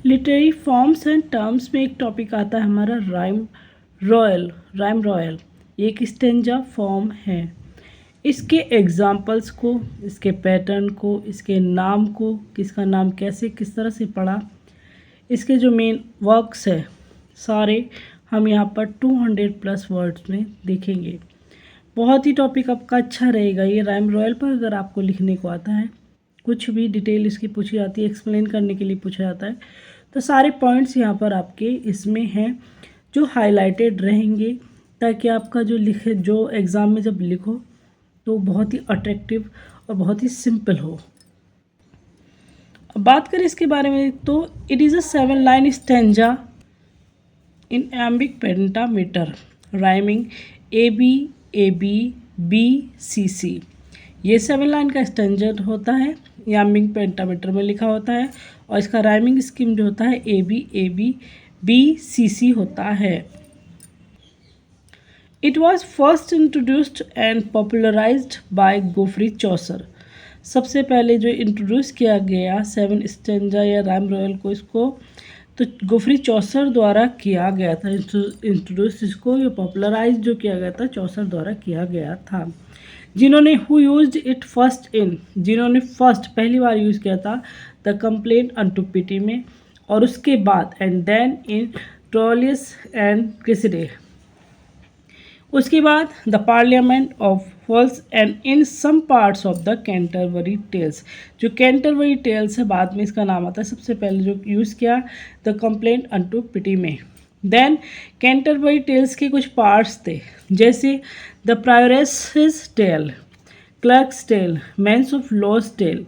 Literary forms and terms में एक topic आता है हमारा राइम रॉयल। ये एक स्टेंजा फॉर्म है। इसके एग्जाम्पल्स को, इसके पैटर्न को, इसके नाम को, किसका नाम कैसे किस तरह से पढ़ा, इसके जो मेन वर्क्स है सारे हम यहाँ पर 200+ वर्ड्स में देखेंगे। बहुत ही टॉपिक आपका अच्छा रहेगा ये राइम रॉयल पर। अगर आपको लिखने को आता है, कुछ भी डिटेल इसकी पूछी जाती है, एक्सप्लेन करने के लिए पूछा जाता है, तो सारे पॉइंट्स यहाँ पर आपके इसमें हैं जो हाईलाइटेड रहेंगे, ताकि आपका जो एग्ज़ाम में जब लिखो तो बहुत ही अट्रैक्टिव और बहुत ही सिंपल हो। अब बात करें इसके बारे में, तो it is a 7 line stanza in iambic pentameter rhyming ABABBCC। ये 7 लाइन का स्टेंजा होता है, एम्बिक पेंटामीटर में लिखा होता है, और इसका राइमिंग स्कीम जो होता है ABABBCC होता है। It was first introduced and popularized by Geoffrey Chaucer. सबसे पहले जो इंट्रोड्यूस किया गया 7 स्टेंजा या राइम रॉयल को, इसको तो गोफ्री चौसर द्वारा किया गया था। इंट्रोड्यूस इसको या पॉपुलराइज जो किया गया था चौसर द्वारा किया गया था। जिन्होंने who used it first in, जिन्होंने फर्स्ट पहली बार यूज़ किया था द कंप्लेंट अनटू पिटी में, और उसके बाद and then in Troilus and Criseyde, उसके बाद the Parliament of Fowls and in some parts of the Canterbury Tales. जो कैंटरबरी टेल्स है बाद में इसका नाम आता है, सबसे पहले जो यूज़ किया द कंप्लेंट अनटू पिटी में। देन कैंटरबरी टेल्स के कुछ पार्ट्स थे, जैसे the prioress's tale, clerk's tale, man's of law's tale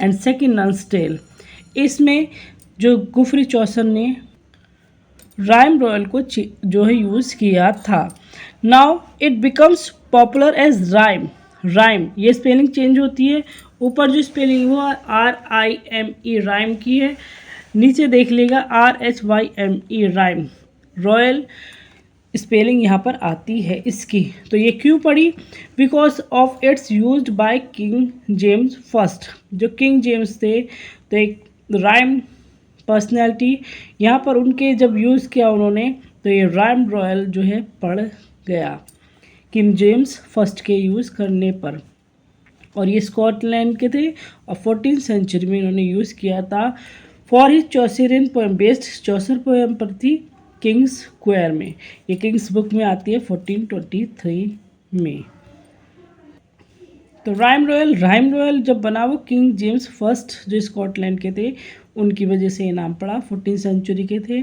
and second nun's tale. इसमें जो गोफ्री चौसर ने राइम रॉयल को जो है यूज़ किया था। Now it becomes popular as rhyme. ये स्पेलिंग चेंज होती है, ऊपर जो स्पेलिंग हुआ RIME राइम की है, नीचे देख लेगा RHYME राइम। रॉयल स्पेलिंग यहाँ पर आती है इसकी। तो ये क्यों पड़ी? Because of its used by king James first. जो किंग जेम्स थे तो एक राइम पर्सनैलिटी, यहाँ पर उनके जब यूज़ किया उन्होंने, तो ये राइम रॉयल जो है पढ़ गया किंग जेम्स फर्स्ट के यूज़ करने पर। और ये स्कॉटलैंड के थे और 14th सेंचुरी में इन्होंने यूज़ किया था for his Chaucerian poem, based Chaucer poem पर थी किंग्स क्वेयर में। ये किंग्स बुक में आती है 1423 में। तो राइम रॉयल जब बना वो किंग जेम्स फर्स्ट जो स्कॉटलैंड के थे उनकी वजह से ये नाम पड़ा, 14th सेंचुरी के थे।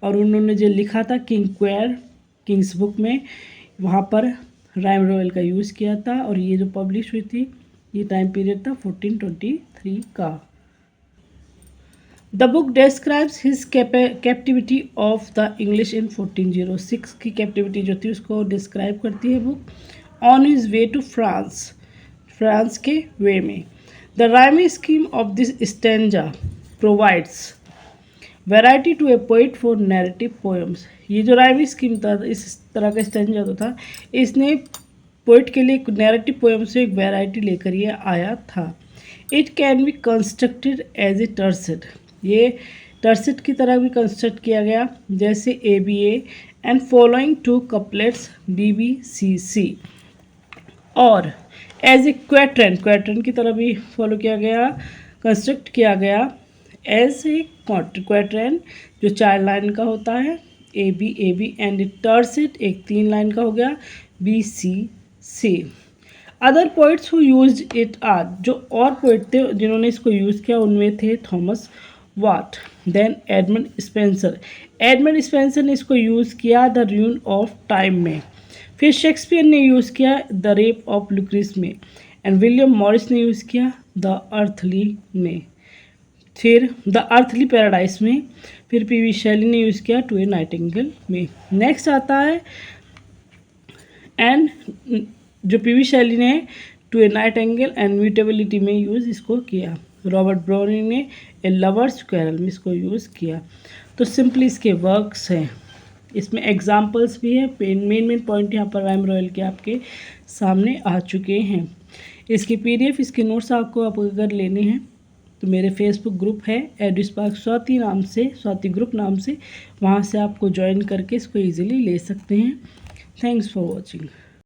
और उन्होंने जो लिखा था किंग क्वेयर किंग्स बुक में, वहाँ पर राइम रॉयल का यूज़ किया था। और ये जो पब्लिश हुई थी ये टाइम पीरियड था 1423 का। The book describes his captivity of the English in 1406 की कैप्टिविटी जो थी उसको डिस्क्राइब करती है book. On his way to France के वे में। The rhyming scheme of this stanza provides variety to a poet for narrative poems. ये जो राइमिंग स्कीम था, इस तरह का स्टेंजा जो था, इसने पोइट के लिए नैरेटिव पोएम से एक वैरायटी लेकर ये आया था। It can be constructed as a tercet. ये टर्सेट की तरह भी कंस्ट्रक्ट किया गया, जैसे ABA and following 2 couplets BBCC। और एज ए क्वेट्रन की तरह भी फॉलो किया गया, कंस्ट्रक्ट किया गया एज ए क्वेट्रन जो 4 लाइन का होता है AB एंड टर्सेट एक 3 लाइन का हो गया BCC। Other poets who used it are, जो और पोइट थे जिन्होंने इसको यूज़ किया उनमें थे थॉमस वाट, देन एडमंड स्पेंसर ने इसको यूज़ किया द र्यून ऑफ टाइम में। फिर शेक्सपियर ने यूज़ किया द रेप ऑफ लुक्रीस में, एंड विलियम मॉरिस ने यूज़ किया द अर्थली में, फिर द अर्थली पैराडाइज में। फिर PV शैली ने यूज़ किया टू ए नाइटिंगेल में। नेक्स्ट आता है एंड जो PV शैली ने To a Nightingale and Mutability में यूज़ इसको किया। रॉबर्ट ब्राउनिंग ने ए लवर्स कैरल में इसको यूज़ किया। तो सिंपली इसके वर्क्स हैं, इसमें एग्जाम्पल्स भी हैं। मेन पॉइंट यहाँ पर राइम रॉयल के आपके सामने आ चुके हैं। इसकी PDF इसके नोट्स आपको अगर लेने हैं तो मेरे फेसबुक ग्रुप है एडुस्पार्क स्वाति नाम से, स्वाति ग्रुप नाम से, वहाँ से आपको ज्वाइन करके इसको ईजिली ले सकते हैं। Thanks for watching.